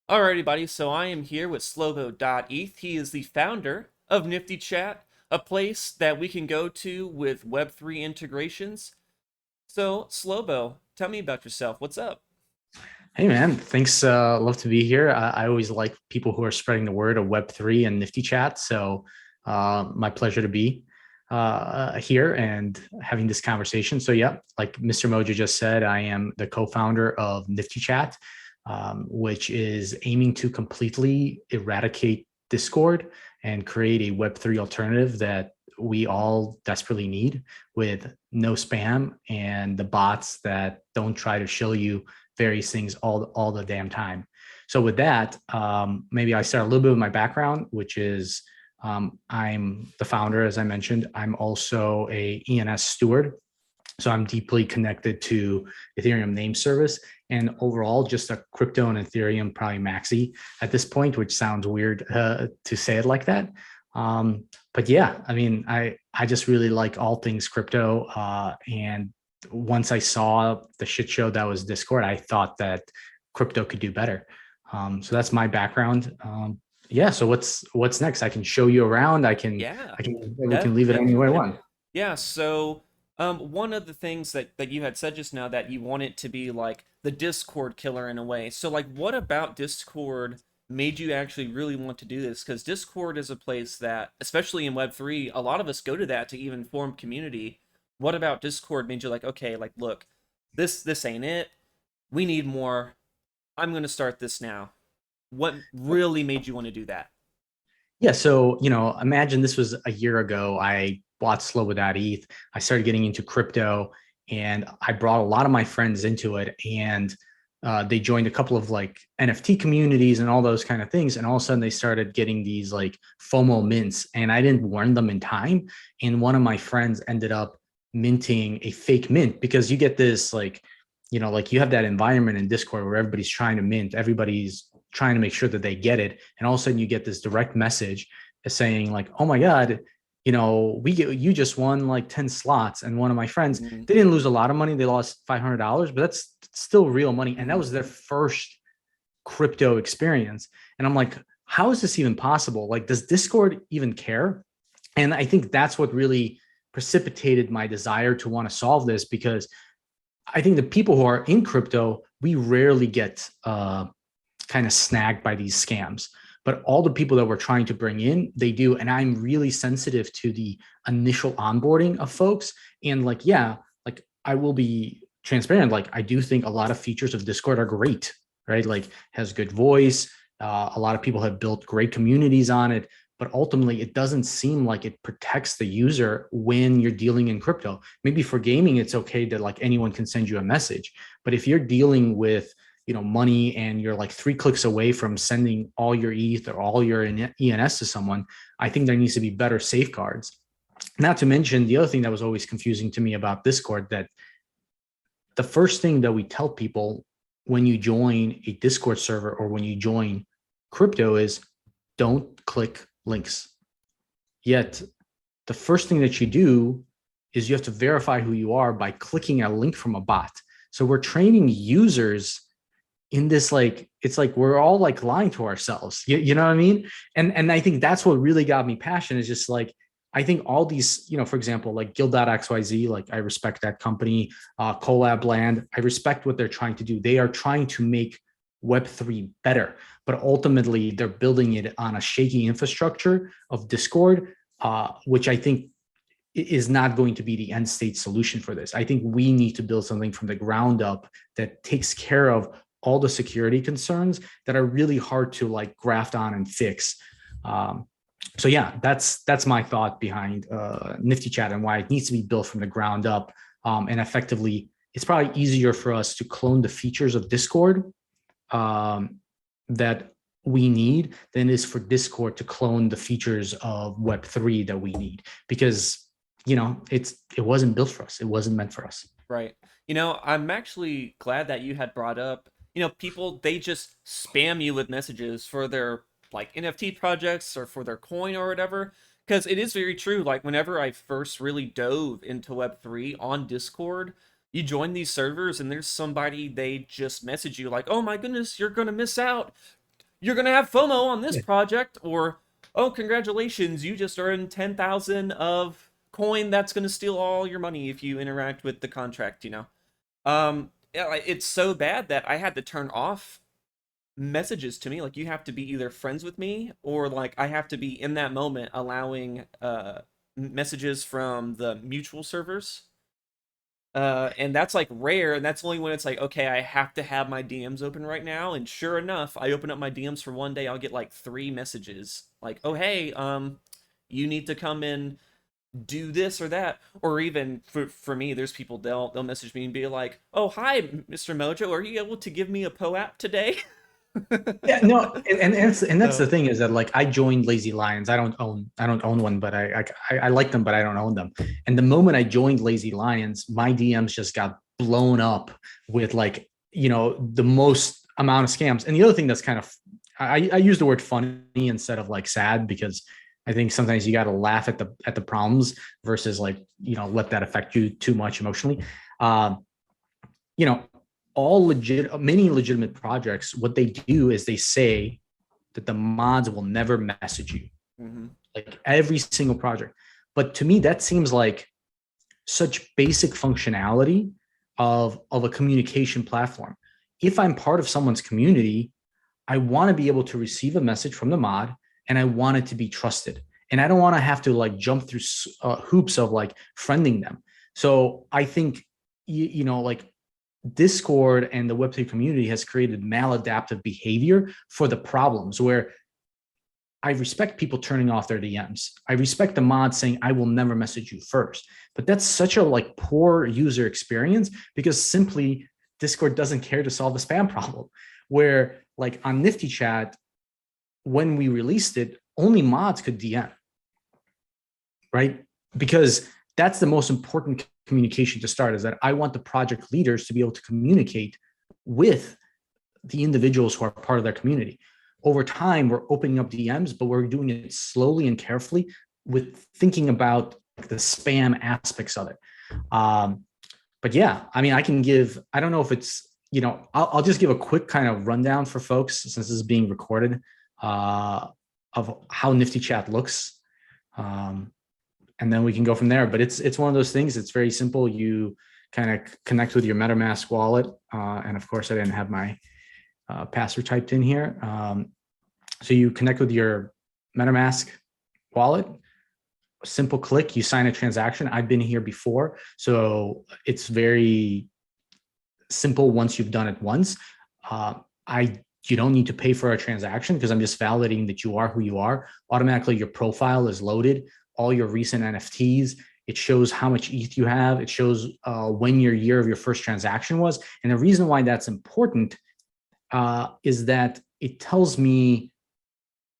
Alrighty, buddy. So I am here with Slobo.eth. He is the founder of Nftychat, a place that we can go to with Web3 integrations. So, Slobo, tell me about yourself. What's up? Hey man, thanks. Love to be here. I always like people who are spreading the word of Web3 and Nifty Chat. So, my pleasure to be here and having this conversation. So, yeah, like Mister Mojo just said, I am the co-founder of Nifty Chat, which is aiming to completely eradicate Discord and create a Web3 alternative that we all desperately need, with no spam and the bots that don't try to show you various things all the damn time. So with that, maybe I start a little bit with my background, which is I'm the founder, as I mentioned. I'm also a ENS steward. So I'm deeply connected to Ethereum name service and overall just a crypto and Ethereum probably maxi at this point, which sounds weird to say it like that. But yeah, I mean, I just really like all things crypto, and once I saw the shit show that was Discord, I thought that crypto could do better. So that's my background. Yeah. So what's next? I can show you around. Yeah, We can leave it any way I definitely. want. Yeah, so one of the things that you had said just now that you want it to be like the Discord killer in a way. So like what about Discord made you actually really want to do this? Because Discord is a place that, especially in Web3, a lot of us go to that to even form community. What about Discord made you like, okay, like look, this ain't it. We need more. I'm gonna start this now. What really made you want to do that? Yeah. So, imagine this was a year ago. I bought Slobo.eth. I started getting into crypto and I brought a lot of my friends into it. And they joined a couple of like NFT communities and all those kind of things. And all of a sudden they started getting these like FOMO mints and I didn't warn them in time. And one of my friends ended up minting a fake mint because you get this like, like you have that environment in Discord where everybody's trying to mint, everybody's trying to make sure that they get it. And all of a sudden you get this direct message saying like, oh my God, you just won like 10 slots. And one of my friends, Mm-hmm. they didn't lose a lot of money. They lost $500, but that's still real money. And that Mm-hmm. was their first crypto experience. And I'm like, how is this even possible? Like, does Discord even care? And I think that's what really precipitated my desire to want to solve this, because I think the people who are in crypto, we rarely get kind of snagged by these scams. But all the people that we're trying to bring in, they do. And I'm really sensitive to the initial onboarding of folks. And like, yeah, like I will be transparent. Like, I do think a lot of features of Discord are great, right? Like, has good voice. A lot of people have built great communities on it. But ultimately, it doesn't seem like it protects the user when you're dealing in crypto. Maybe for gaming, it's okay that like anyone can send you a message. But if you're dealing with money and you're like 3 clicks away from sending all your ETH or all your ENS to someone, I think there needs to be better safeguards. Not to mention the other thing that was always confusing to me about Discord, that the first thing that we tell people when you join a Discord server or when you join crypto is don't click links. Yet the first thing that you do is you have to verify who you are by clicking a link from a bot. So we're training users in this, like, it's like we're all like lying to ourselves. You know what I mean? And I think that's what really got me passionate, is just like, I think all these, for example, like guild.xyz, like I respect that company. Collab Land, I respect what they're trying to do. They are trying to make Web3 better, but ultimately they're building it on a shaky infrastructure of Discord, which I think is not going to be the end state solution for this. I think we need to build something from the ground up that takes care of all the security concerns that are really hard to like graft on and fix. So yeah, that's my thought behind Nftychat and why it needs to be built from the ground up. And effectively, it's probably easier for us to clone the features of Discord that we need than it is for Discord to clone the features of Web3 that we need, because it wasn't built for us. It wasn't meant for us. Right. I'm actually glad that you had brought up, people they just spam you with messages for their like NFT projects or for their coin or whatever. Because it is very true. Like whenever I first really dove into Web3 on Discord, you join these servers and there's somebody they just message you like, "Oh my goodness, you're gonna miss out. you're gonna have FOMO on this Yeah. project, or oh, congratulations, you just earned 10,000 of coin that's gonna steal all your money if you interact with the contract. Yeah, like, it's so bad that I had to turn off messages to me. Like, you have to be either friends with me, or like I have to be in that moment allowing messages from the mutual servers. And that's like rare, and that's only when it's like, okay, I have to have my DMs open right now. And sure enough, I open up my DMs for one day, I'll get like 3 messages like, oh hey, you need to come and do this or that. Or even for me, there's people, they'll message me and be like, oh hi, Mr. Mojo, are you able to give me a POAP today? Yeah, no, and that's the So thing is that like I joined Lazy Lions. I don't own one, but I like them, but I don't own them. And the moment I joined Lazy Lions, my DMs just got blown up with like the most amount of scams. And the other thing that's kind of I use the word funny instead of like sad because I think sometimes you got to laugh at the problems versus like let that affect you too much emotionally. Um, you know, many legitimate projects, what they do is they say that the mods will never message you, mhm. like every single project. But to me, that seems like such basic functionality of a communication platform. If I'm part of someone's community, I want to be able to receive a message from the mod, and I want it to be trusted. And I don't want to have to like jump through hoops of like friending them. So I think like Discord and the Web3 community has created maladaptive behavior for the problems where I respect people turning off their DMs. I respect the mod saying, I will never message you first. But that's such a like poor user experience because simply Discord doesn't care to solve the spam problem. Where like on Nftychat, when we released it, only mods could DM, right? Because that's the most important communication to start, is that I want the project leaders to be able to communicate with the individuals who are part of their community. Over time, we're opening up DMs, but we're doing it slowly and carefully with thinking about the spam aspects of it. But yeah, I mean, I don't know if it's, I'll just give a quick kind of rundown for folks since this is being recorded of how Nftychat looks. Um, and then we can go from there. But it's one of those things. It's very simple. You kind of connect with your MetaMask wallet, and of course, I didn't have my password typed in here. So you connect with your MetaMask wallet. Simple click, you sign a transaction. I've been here before, so it's very simple once you've done it once. I You don't need to pay for a transaction because I'm just validating that you are who you are. Automatically, your profile is loaded, all your recent NFTs. It shows how much ETH you have. It shows when your year of your first transaction was. And the reason why that's important is that it tells me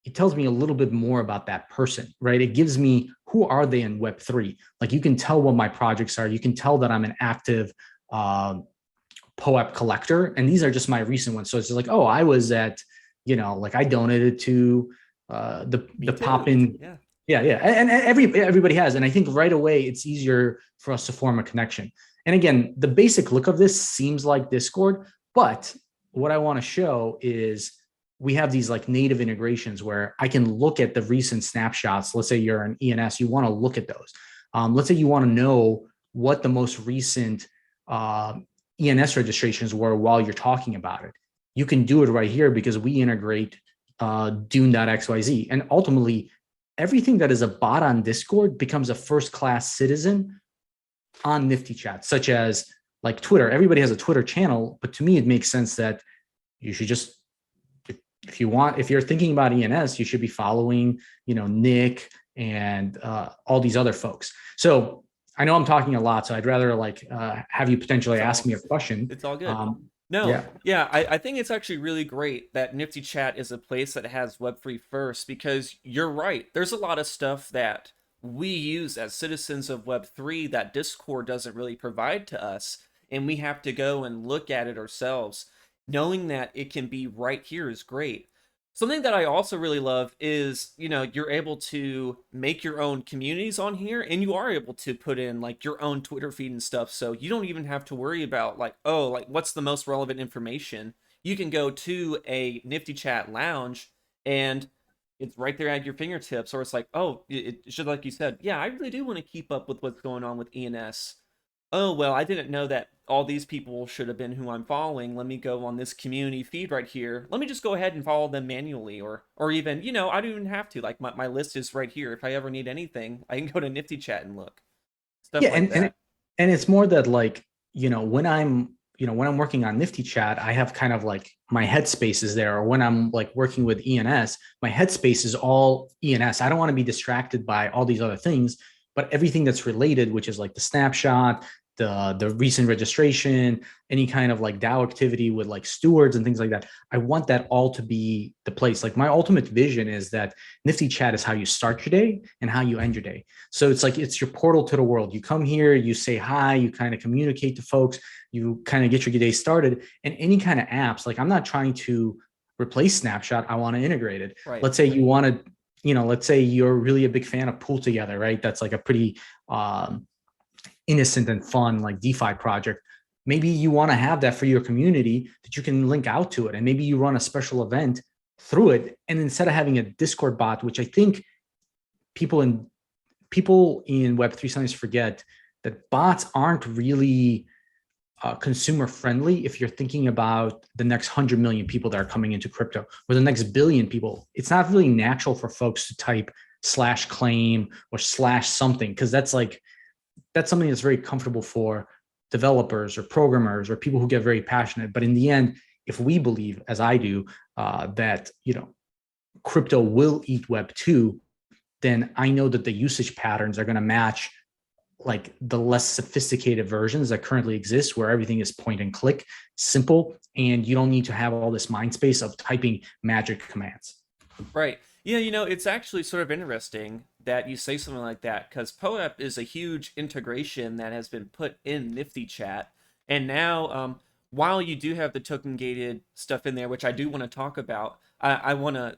a little bit more about that person, right? It gives me who are they in Web3. Like you can tell what my projects are. You can tell that I'm an active POAP collector, and these are just my recent ones. So it's just like, oh, I was at, like I donated to Me the pop too. in. Yeah. Yeah, yeah, and everybody has, and I think right away it's easier for us to form a connection. And again, the basic look of this seems like Discord, but what I want to show is we have these like native integrations where I can look at the recent snapshots. Let's say you're an ENS, you want to look at those. Let's say you want to know what the most recent ENS registrations were while you're talking about it. You can do it right here because we integrate Dune.xyz. And ultimately, everything that is a bot on Discord becomes a first-class citizen on Nftychat, such as like Twitter. Everybody has a Twitter channel, but to me, it makes sense that you should just, if you're thinking about ENS, you should be following, Nick and all these other folks. So I know I'm talking a lot, so I'd rather like have you potentially It's ask all me a question. it's all good. Um, No, yeah, yeah, I think it's actually really great that Nftychat is a place that has Web3 first, because you're right. There's a lot of stuff that we use as citizens of Web3 that Discord doesn't really provide to us, and we have to go and look at it ourselves. Knowing that it can be right here is great. Something that I also really love is, you're able to make your own communities on here, and you are able to put in like your own Twitter feed and stuff. So you don't even have to worry about like, oh, like what's the most relevant information. you can go to a Nftychat lounge and it's right there at your fingertips, or it's like, oh, it should, like you said, yeah, I really do want to keep up with what's going on with ENS. Oh, well, I didn't know that all these people should have been who I'm following. Let me go on this community feed right here. Let me just go ahead and follow them manually, or even, I don't even have to. Like my list is right here. If I ever need anything, I can go to Nftychat and look. Stuff Yeah, like that. and it's more that like, when I'm working on Nftychat, I have kind of like my headspace is there. Or when I'm like working with ENS, my headspace is all ENS. I don't want to be distracted by all these other things, but everything that's related, which is like the snapshot, the recent registration, any kind of like DAO activity with like stewards and things like that. I want that all to be the place. Like my ultimate vision is that Nftychat is how you start your day and how you end your day. So it's like it's your portal to the world. You come here, you say hi, you kind of communicate to folks, you kind of get your day started. And any kind of apps, like I'm not trying to replace Snapshot. I want to integrate it. Right. Let's say you want to, let's say you're really a big fan of Pool Together, right? That's like a pretty innocent and fun like DeFi project. Maybe you want to have that for your community that you can link out to it. And maybe you run a special event through it. And instead of having a Discord bot, which I think people in Web3 sometimes forget that bots aren't really consumer friendly if you're thinking about the next 100 million people that are coming into crypto or the next billion people. It's not really natural for folks to type /claim or /something because that's something that's very comfortable for developers or programmers or people who get very passionate. But in the end, if we believe, as I do, that crypto will eat Web2, then I know that the usage patterns are going to match like the less sophisticated versions that currently exist, where everything is point and click, simple, and you don't need to have all this mind space of typing magic commands. Right. Yeah, it's actually sort of interesting that you say something like that because POAP is a huge integration that has been put in Nftychat. And now, while you do have the token gated stuff in there, which I do want to talk about, I want to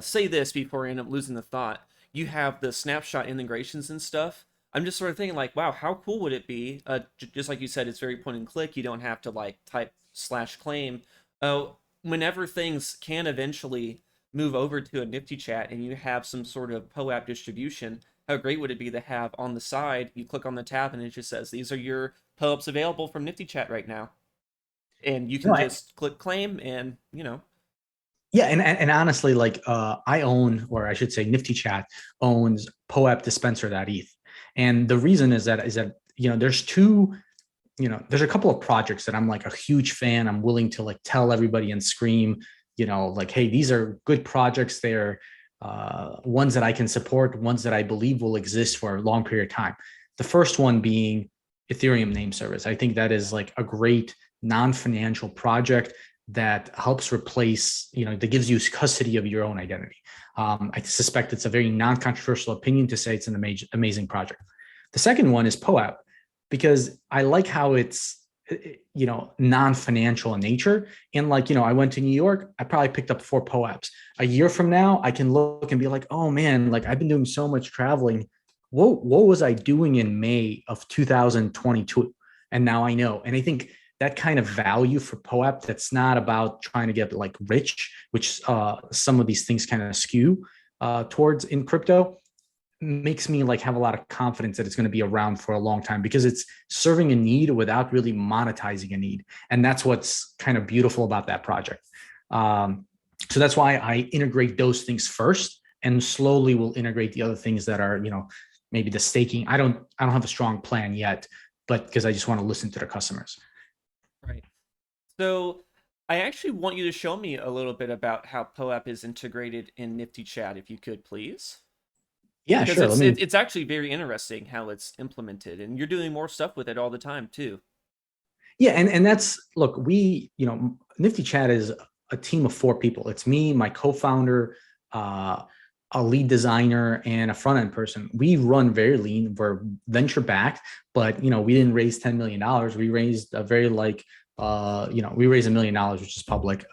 say this before I end up losing the thought. You have the snapshot integrations and stuff. I'm just sort of thinking like, wow, how cool would it be? Just like you said, it's very point and click. You don't have to like type /claim. Whenever things can eventually move over to a Nftychat and you have some sort of POAP distribution, how great would it be to have on the side, you click on the tab and it just says, these are your POAPs available from Nftychat right now. And you No, can just click claim and. yeah, and honestly, like I own, or I should say, Nftychat owns POAP Dispenser.eth, and the reason is that there's a couple of projects that I'm like a huge fan. I'm willing to like tell everybody and scream, like, hey, these are good projects. They're ones that I can support, ones that I believe will exist for a long period of time. The first one being Ethereum name service. I think that is like a great non-financial project that helps replace, that gives you custody of your own identity. I suspect it's a very non-controversial opinion to say it's an amazing project. The second one is POAP, because I like how it's, non-financial in nature. And like, I went to New York, I probably picked up 4 POAPs. A year from now, I can look and be like, oh man, like I've been doing so much traveling. What was I doing in May of 2022? And now I know. And I think that kind of value for POAP that's not about trying to get like rich, which some of these things kind of skew towards in crypto, makes me like have a lot of confidence that it's going to be around for a long time because it's serving a need without really monetizing a need. And that's what's kind of beautiful about that project. So that's why I integrate those things first and slowly will integrate the other things that are, maybe the staking. I don't have a strong plan yet, but because I just want to listen to the customers. Right. So I actually want you to show me a little bit about how POAP is integrated in Nftychat, if you could, please. Yeah, Because sure. it's actually very interesting how it's implemented, and you're doing more stuff with it all the time too. Yeah, and that's look, Nftychat is a team of 4 people. It's me, my co-founder, a lead designer, and a front end person. We run very lean. We're venture backed, but we didn't raise $10 million. We raised a very we raised $1 million, which is public.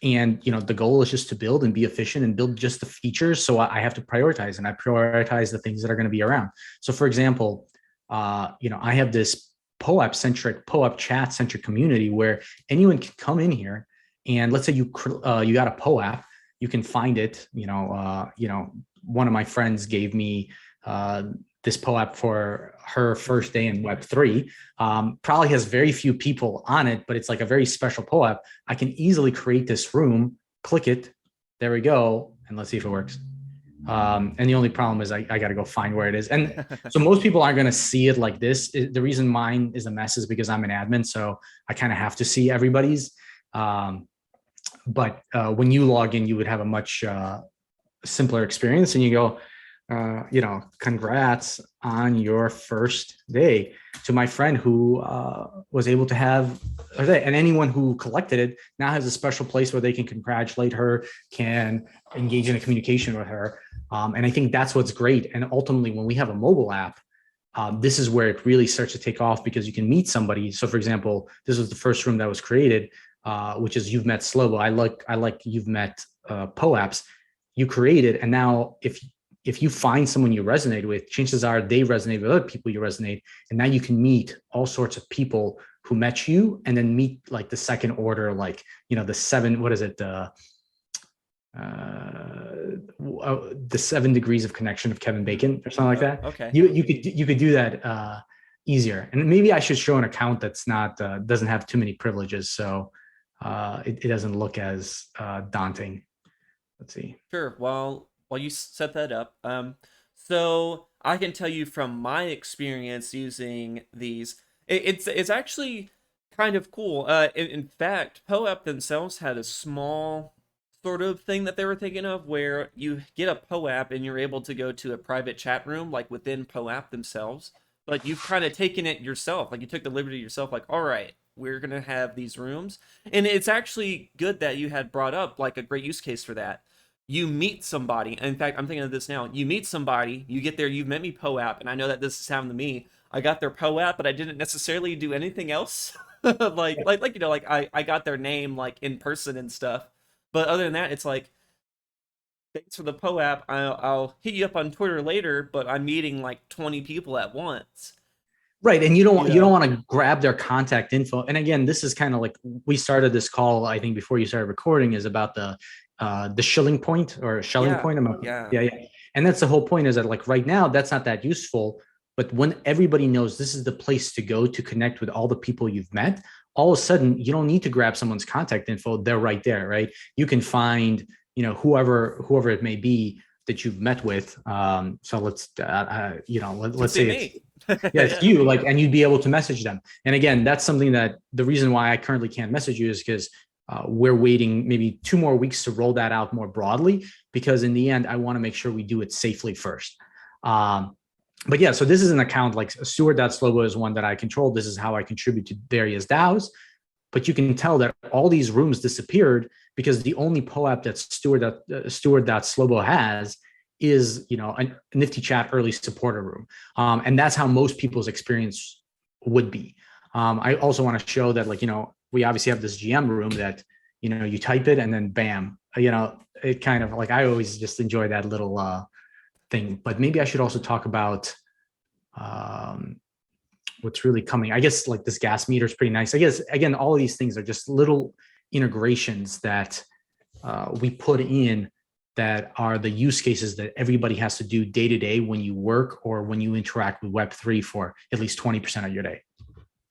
And the goal is just to build and be efficient and build just the features. So I have to prioritize, and I prioritize the things that are going to be around. So for example, I have this POAP centric, POAP chat centric community where anyone can come in here, and let's say you got a POAP, you can find it. One of my friends gave me this POAP for her first day in Web3. Probably has very few people on it, but it's like a very special POAP. I can easily create this room, click it, there we go, and let's see if it works. And the only problem is I got to go find where it is. And so most people aren't going to see it like this. The reason mine is a mess is because I'm an admin. So I kind of have to see everybody's. But when you log in, you would have a much simpler experience, and you go, congrats on your first day to my friend who was able to have, and anyone who collected it now has a special place where they can congratulate her, can engage in a communication with her. And I think that's what's great. And ultimately, when we have a mobile app, this is where it really starts to take off, because you can meet somebody. So for example, this was the first room that was created, which is You've Met Slobo. I like You've Met POAPs. You created, and now if you find someone you resonate with, chances are they resonate with other people you resonate. And now you can meet all sorts of people who met you, and then meet like the second order, like, the seven, what is it? The 7 degrees of connection of Kevin Bacon or something like that. Okay. You could do that easier. And maybe I should show an account that's not, doesn't have too many privileges. So it doesn't look as daunting. Let's see. Sure. While you set that up, so I can tell you from my experience using these, it's actually kind of cool. In fact, POAP themselves had a small sort of thing that they were thinking of, where you get a POAP and you're able to go to a private chat room like within POAP themselves. But you've kind of taken it yourself, like you took the liberty yourself, like, all right, we're gonna have these rooms. And it's actually good that you had brought up like a great use case for that. You meet somebody. In fact, I'm thinking of this now. You meet somebody, you get there, you've met me POAP, and I know that this has happened to me. I got their POAP, but I didn't necessarily do anything else. Like I got their name like in person and stuff. But other than that, it's like, thanks for the POAP. I'll hit you up on Twitter later, but I'm meeting like 20 people at once. Right. And you don't You you don't know? want to grab their contact info. And again, this is kind of like, we started this call, I think, before you started recording, is about the shilling point, or shelling Yeah, point. yeah. Yeah, yeah. And that's the whole point, is that like right now, that's not that useful. But when everybody knows this is the place to go to connect with all the people you've met, all of a sudden you don't need to grab someone's contact info. They're right there, right? You can find, whoever it may be that you've met with. So let's Could be say it's, me. yeah, it's Yeah. you, like, and you'd be able to message them. And again, that's something that the reason why I currently can't message you is because we're waiting maybe 2 more weeks to roll that out more broadly, because in the end, I want to make sure we do it safely first. But yeah, so this is an account like Steward.Slobo is one that I control. This is how I contribute to various DAOs. But you can tell that all these rooms disappeared because the only POAP that Steward.Slobo has is, a Nftychat early supporter room. And that's how most people's experience would be. I also want to show that, like, we obviously have this GM room that, you type it and then bam, it kind of like, I always just enjoy that little thing. But maybe I should also talk about what's really coming. I guess like this gas meter is pretty nice. I guess, again, all of these things are just little integrations that we put in, that are the use cases that everybody has to do day to day when you work or when you interact with Web3 for at least 20% of your day.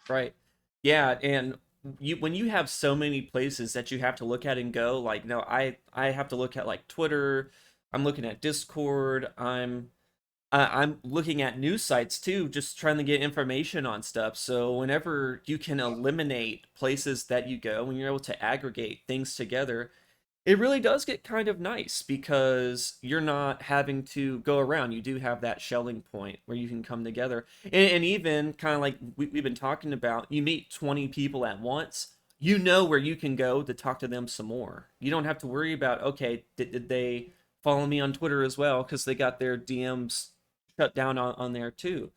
Right. Yeah, and when you have so many places that you have to look at and go, like, no, I have to look at like Twitter, I'm looking at Discord, I'm looking at news sites too, just trying to get information on stuff. So whenever you can eliminate places that you go, when you're able to aggregate things together, it really does get kind of nice, because you're not having to go around. You do have that shelling point where you can come together. And even kind of like we've been talking about, you meet 20 people at once, you know where you can go to talk to them some more. You don't have to worry about, okay, did they follow me on Twitter as well? Because they got their DMs shut down on there too.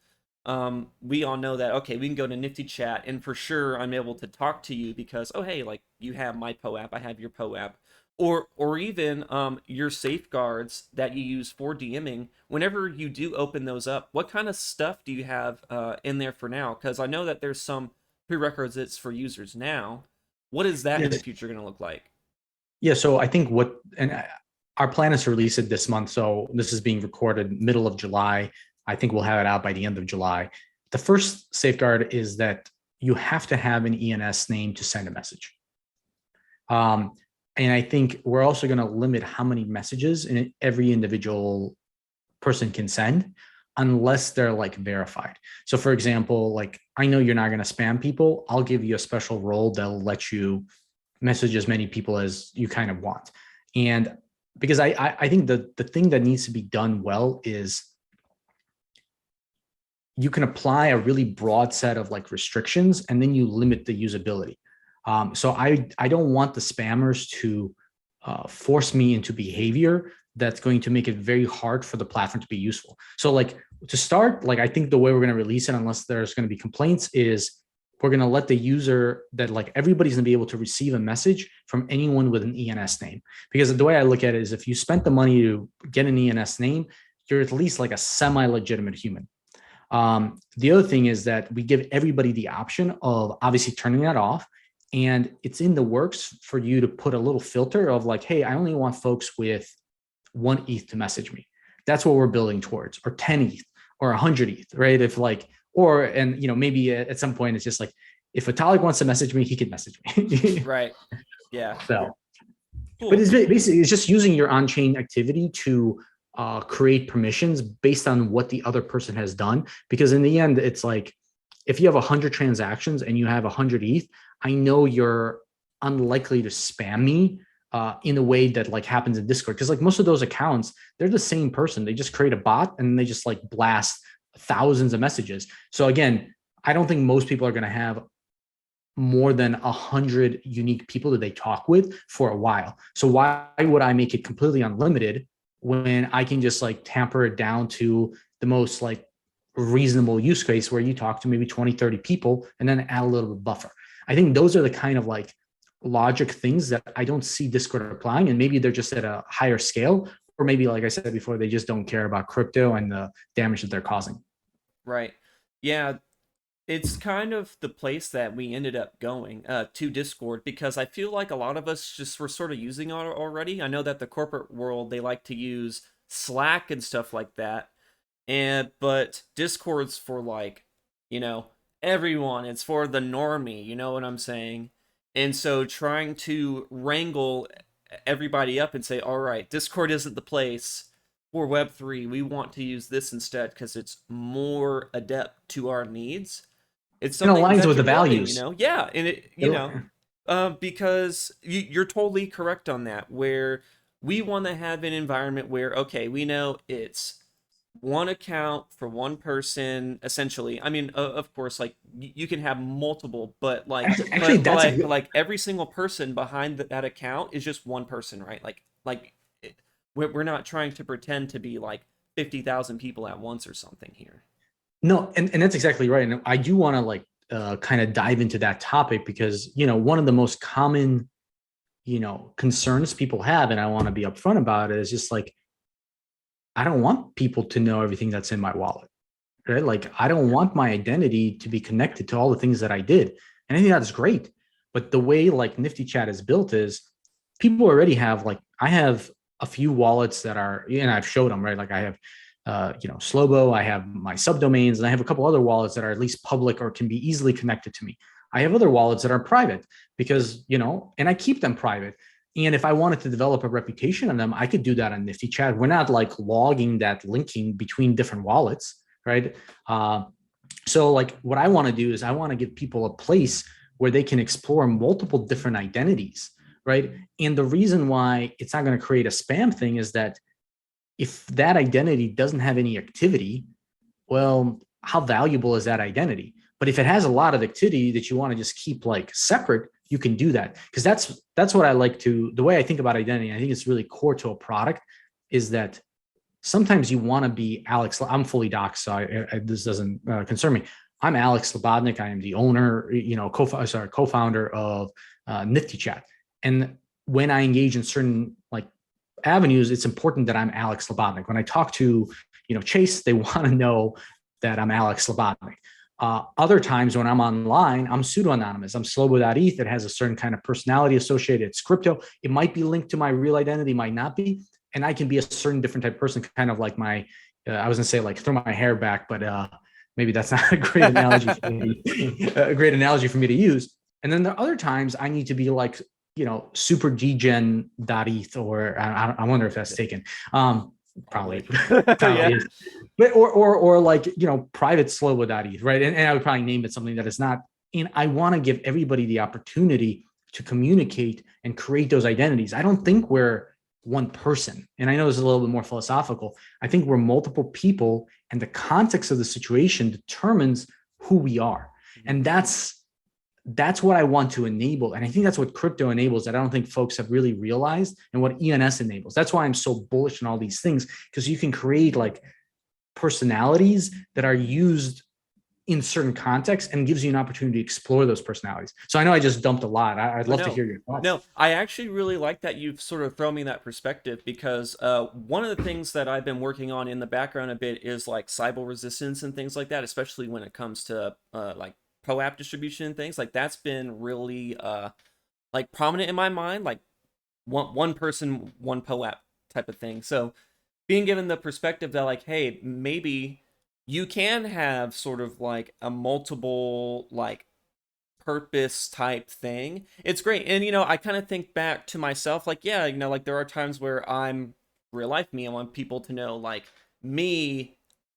We all know that, okay, we can go to Nftychat, and for sure I'm able to talk to you because, oh, hey, like, you have my POAP, I have your POAP. or even your safeguards that you use for DMing. Whenever you do open those up, what kind of stuff do you have in there for now? Because I know that there's some prerequisites for users now. What is that in the Yes. future going to look like? Yeah. So I think our plan is to release it this month. So this is being recorded middle of July. I think we'll have it out by the end of July. The first safeguard is that you have to have an ENS name to send a message. Um, and I think we're also going to limit how many messages every individual person can send unless they're like verified. So for example, like I know you're not going to spam people. I'll give you a special role that'll let you message as many people as you kind of want. And because I think the thing that needs to be done well is you can apply a really broad set of like restrictions and then you limit the usability. So I don't want the spammers to force me into behavior that's going to make it very hard for the platform to be useful. So like to start, like I think the way we're going to release it, unless there's going to be complaints, is we're going to let the user that like everybody's going to be able to receive a message from anyone with an ENS name. Because the way I look at it is if you spent the money to get an ENS name, you're at least like a semi-legitimate human. The other thing is that we give everybody the option of obviously turning that off. And it's in the works for you to put a little filter of like, hey, I only want folks with 1 ETH to message me. That's what we're building towards, or 10 ETH or 100 ETH, right? If like, or, and, you know, maybe at some point it's just like, if Vitalik wants to message me, he can message me. Right. Yeah. So, but Cool. it's basically, it's just using your on-chain activity to create permissions based on what the other person has done. Because in the end, it's like, if you have 100 transactions and you have 100 ETH, I know you're unlikely to spam me in a way that like happens in Discord. Because like most of those accounts, they're the same person. They just create a bot and they just like blast thousands of messages. So again, I don't think most people are going to have more than 100 unique people that they talk with for a while. So why would I make it completely unlimited when I can just like tamper it down to the most like reasonable use case where you talk to maybe 20, 30 people and then add a little bit of buffer? I think those are the kind of like logic things that I don't see Discord applying, and maybe they're just at a higher scale, or maybe like I said before, they just don't care about crypto and the damage that they're causing. Right. Yeah, it's kind of the place that we ended up going to Discord, because I feel like a lot of us just were sort of using it already. I know that the corporate world, they like to use Slack and stuff like that, and but Discord's for like, you know, everyone. It's for the normie, you know what I'm saying? And so trying to wrangle everybody up and say, all right, Discord isn't the place for Web3. We want to use this instead because it's more adept to our needs. It's It something aligns that with the you're building, you values. know? Yeah, and It, because you're totally correct on that, where we want to have an environment where, okay, we know it's one account for one person, essentially. I mean, of course, like you can have multiple, but like, actually, that's a but like every single person behind that account is just one person, right? We're not trying to pretend to be like 50,000 people at once or something here. no, and that's exactly right. And I do want to like kind of dive into that topic because, you know, one of the most common, you know, concerns people have, and I want to be upfront about it, is just like, I don't want people to know everything that's in my wallet, right? Like, I don't want my identity to be connected to all the things that I did. And I think that's great. But the way like Nftychat is built is people already have like, I have a few wallets that are, and I've showed them, right? Like I have, you know, Slobo, I have my subdomains, and I have a couple other wallets that are at least public or can be easily connected to me. I have other wallets that are private because, you know, and I keep them private. And if I wanted to develop a reputation on them, I could do that on Nftychat. We're not like logging that linking between different wallets, right? So like what I want to do is I want to give people a place where they can explore multiple different identities, right? And the reason why it's not going to create a spam thing is that if that identity doesn't have any activity, well, how valuable is that identity? But if it has a lot of activity that you want to just keep like separate, you can do that. Because that's what I like to, the way I think about identity, I think it's really core to a product, is that sometimes you want to be Alex. I'm fully doxxed, so this doesn't concern me. I'm Alex Slobodnik. I am the owner, you know, co-founder of Nftychat. And when I engage in certain like avenues, it's important that I'm Alex Slobodnik. When I talk to, Chase, they want to know that I'm Alex Slobodnik. Other times when I'm online, I'm pseudo-anonymous. I'm Slobo.eth. It has a certain kind of personality associated. It's crypto. It might be linked to my real identity, might not be. And I can be a certain different type of person, kind of like my, I was going to say like throw my hair back, but maybe that's not a great analogy for me, a great analogy for me to use. And then there are other times I need to be like, super dgen.eth, or I wonder if that's taken. Probably, probably Yeah. is. But or like, private Slobo.eth, right? And I would probably name it something that is not. And I want to give everybody the opportunity to communicate and create those identities. I don't think we're one person. And I know this is a little bit more philosophical. I think we're multiple people, and the context of the situation determines who we are. And that's what I want to enable. And I think that's what crypto enables that I don't think folks have really realized, and what ENS enables. That's why I'm so bullish on all these things, because you can create like personalities that are used in certain contexts and gives you an opportunity to explore those personalities. So I know I just dumped a lot. I'd love to No, hear your thoughts. no, I actually really like that you've sort of thrown me that perspective, because one of the things that I've been working on in the background a bit is like cyber resistance and things like that, especially when it comes to like POAP distribution and things like that's been really like prominent in my mind, like one person, one POAP type of thing. So being given the perspective that like, hey, maybe you can have sort of like a multiple like purpose type thing. It's great. And I kind of think back to myself like, yeah, like there are times where I'm real life me. I want people to know like me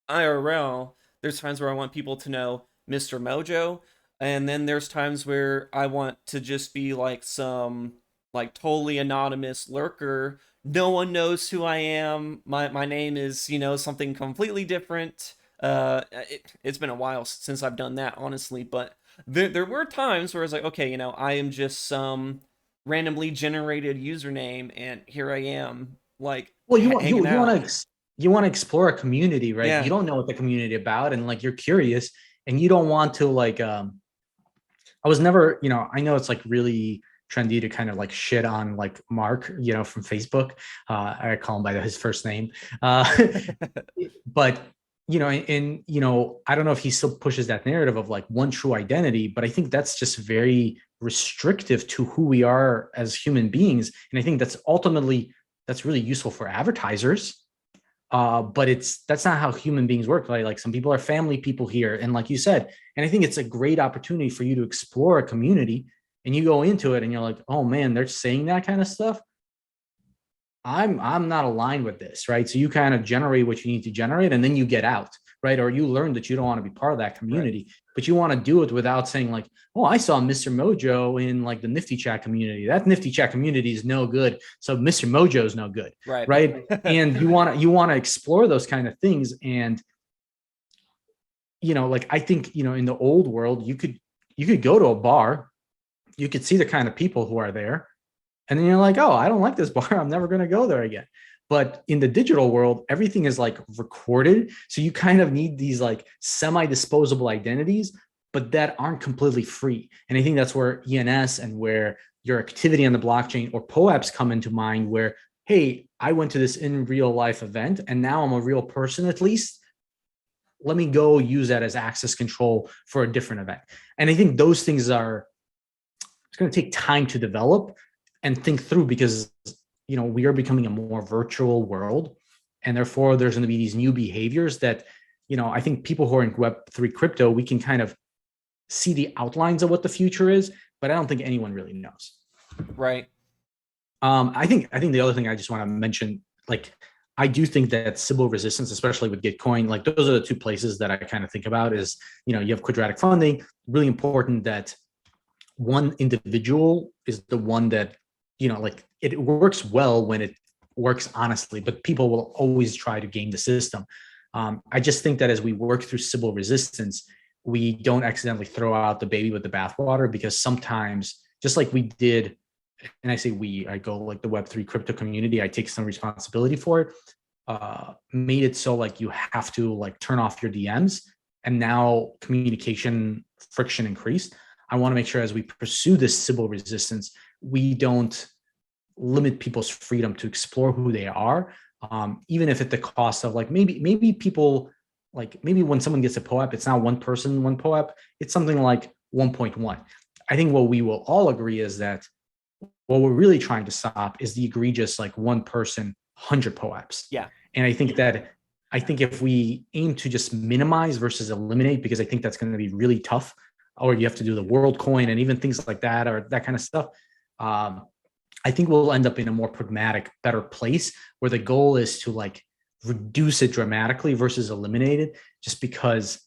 IRL. There's times where I want people to know Mister Mojo. And then there's times where I want to just be like some like totally anonymous lurker. No one knows who I am. My name is, something completely different. It's been a while since I've done that, honestly, but there were times where I was like, okay, I am just some randomly generated username, and here I am, like Well, hanging out. you want to explore a community, right? You Yeah, don't know what the community about, and like you're curious, and you don't want to like. I was never, I know it's like really trendy to kind of like shit on like Mark, from Facebook. I call him by his first name, but I don't know if he still pushes that narrative of like one true identity, but I think that's just very restrictive to who we are as human beings, and I think that's really useful for advertisers. But that's not how human beings work. Like some people are family people here, and like you said, and I think it's a great opportunity for you to explore a community, and you go into it and you're like, oh man, they're saying that kind of stuff. I'm not aligned with this, right? So you kind of generate what you need to generate, and then you get out, right? Or you learn that you don't want to be part of that right, community, but you want to do it without saying like, oh, I saw Mister Mojo in like the Nftychat community. That Nftychat community is no good, so Mister Mojo is no good, right. right? And you want to explore those kind of things, and like I think in the old world, you could go to a bar, you could see the kind of people who are there, and then you're like, oh, I don't like this bar. I'm never going to go there again. But in the digital world, everything is like recorded. So you kind of need these like semi-disposable identities, but that aren't completely free. And I think that's where ENS and where your activity on the blockchain or POAPs come into mind, where, hey, I went to this in real life event and now I'm a real person at least. Let me go use that as access control for a different event. And I think those things it's going to take time to develop and think through, because we are becoming a more virtual world, and therefore there's going to be these new behaviors that I think people who are in Web3 crypto, we can kind of see the outlines of what the future is, but I don't think anyone really knows. Right. I think the other thing I just want to mention, like, I do think that Sybil resistance, especially with Gitcoin, like those are the two places that I kind of think about is, you have quadratic funding. Really important that one individual is the one that, like it works well when it works honestly, but people will always try to game the system. I just think that as we work through Sybil resistance, we don't accidentally throw out the baby with the bathwater, because sometimes, just like we did, and I say I go like the Web3 crypto community, I take some responsibility for it, made it so like you have to like turn off your DMs, and now communication friction increased. I want to make sure as we pursue this Sybil resistance, we don't limit people's freedom to explore who they are, even if at the cost of like maybe people like maybe when someone gets a POAP, it's not one person, one POAP, it's something like 1.1. I think what we will all agree is that what we're really trying to stop is the egregious like one person, 100 POAPs. Yeah. And I think if we aim to just minimize versus eliminate, because I think that's going to be really tough, or you have to do the world coin and even things like that or that kind of stuff. I think we'll end up in a more pragmatic, better place where the goal is to like reduce it dramatically versus eliminate it, just because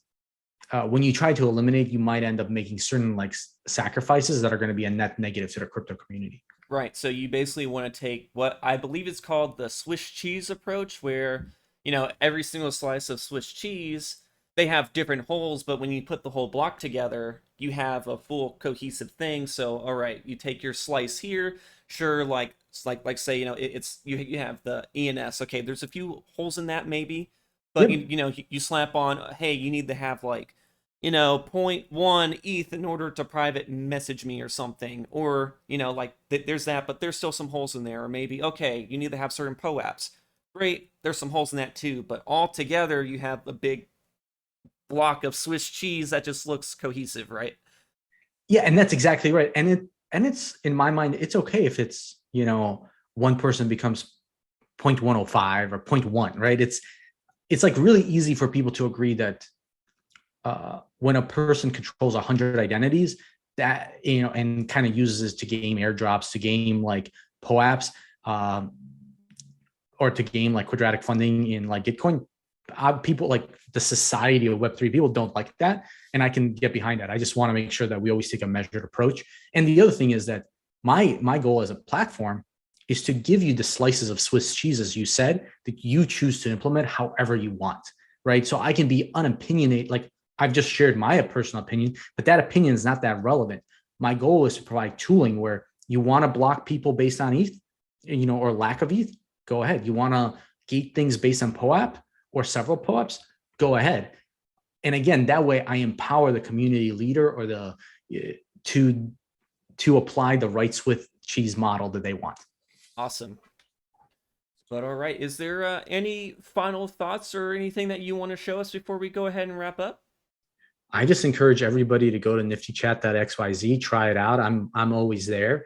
when you try to eliminate, you might end up making certain like sacrifices that are going to be a net negative to the crypto community. Right. So you basically want to take what I believe is called the Swiss cheese approach, where, every single slice of Swiss cheese, they have different holes, but when you put the whole block together, you have a full cohesive thing. So, all right, you take your slice here, sure, like say, it's you have the ENS. Okay, there's a few holes in that maybe, but Yep. you slap on, hey, you need to have like zero point 0.1 ETH in order to private message me or something. Or, like there's that, but there's still some holes in there. Or maybe, okay, you need to have certain POAPs. Great, there's some holes in that too. But all together, you have a big block of Swiss cheese that just looks cohesive, right? Yeah, and that's exactly right. It's in my mind, it's okay if it's, one person becomes 0.105 or zero point 0.1, right? It's like really easy for people to agree that when a person controls 100 identities, that and kind of uses it to game airdrops, to game like POAPs, or to game like quadratic funding in like Gitcoin, people like the society of Web3 people don't like that, and I can get behind that. I just want to make sure that we always take a measured approach. And the other thing is that my goal as a platform is to give you the slices of Swiss cheese, as you said, that you choose to implement however you want, right? So I can be unopinionated. Like I've just shared my personal opinion, but that opinion is not that relevant. My goal is to provide tooling where you want to block people based on ETH, or lack of ETH, go ahead. You want to gate things based on POAP or several POAPs, go ahead. And again, that way I empower the community leader or the to apply the right Swiss cheese model that they want. Awesome. But all right, is there any final thoughts or anything that you want to show us before we go ahead and wrap up? I just encourage everybody to go to niftychat.xyz, try it out. I'm always there.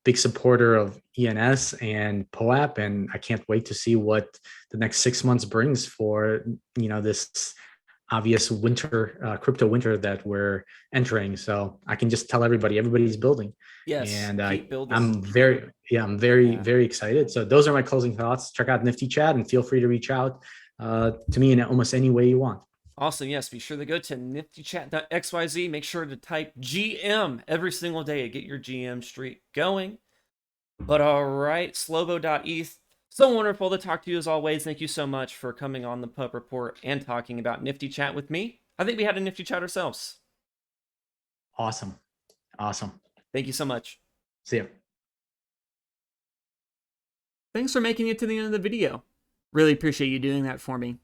Big supporter of ENS and POAP, and I can't wait to see what the next 6 months brings for this obvious winter, crypto winter that we're entering. So I can just tell everybody's building, Yes, and keep building. I'm very Yeah. very excited. So those are my closing thoughts. Check out Nifty Chat and feel free to reach out to me in almost any way you want. Awesome. Yes, be sure to go to niftychat.xyz. Make sure to type GM every single day to get your GM streak going. But all right, Slobo.eth. So wonderful to talk to you as always. Thank you so much for coming on the POAP Report and talking about Nifty Chat with me. I think we had a Nifty Chat ourselves. Awesome. Thank you so much. See you. Thanks for making it to the end of the video. Really appreciate you doing that for me.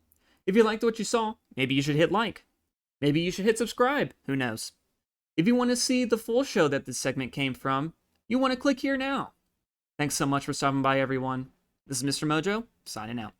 If you liked what you saw, maybe you should hit like. Maybe you should hit subscribe. Who knows? If you want to see the full show that this segment came from, you want to click here now. Thanks so much for stopping by, everyone. This is Mr. Mojo, signing out.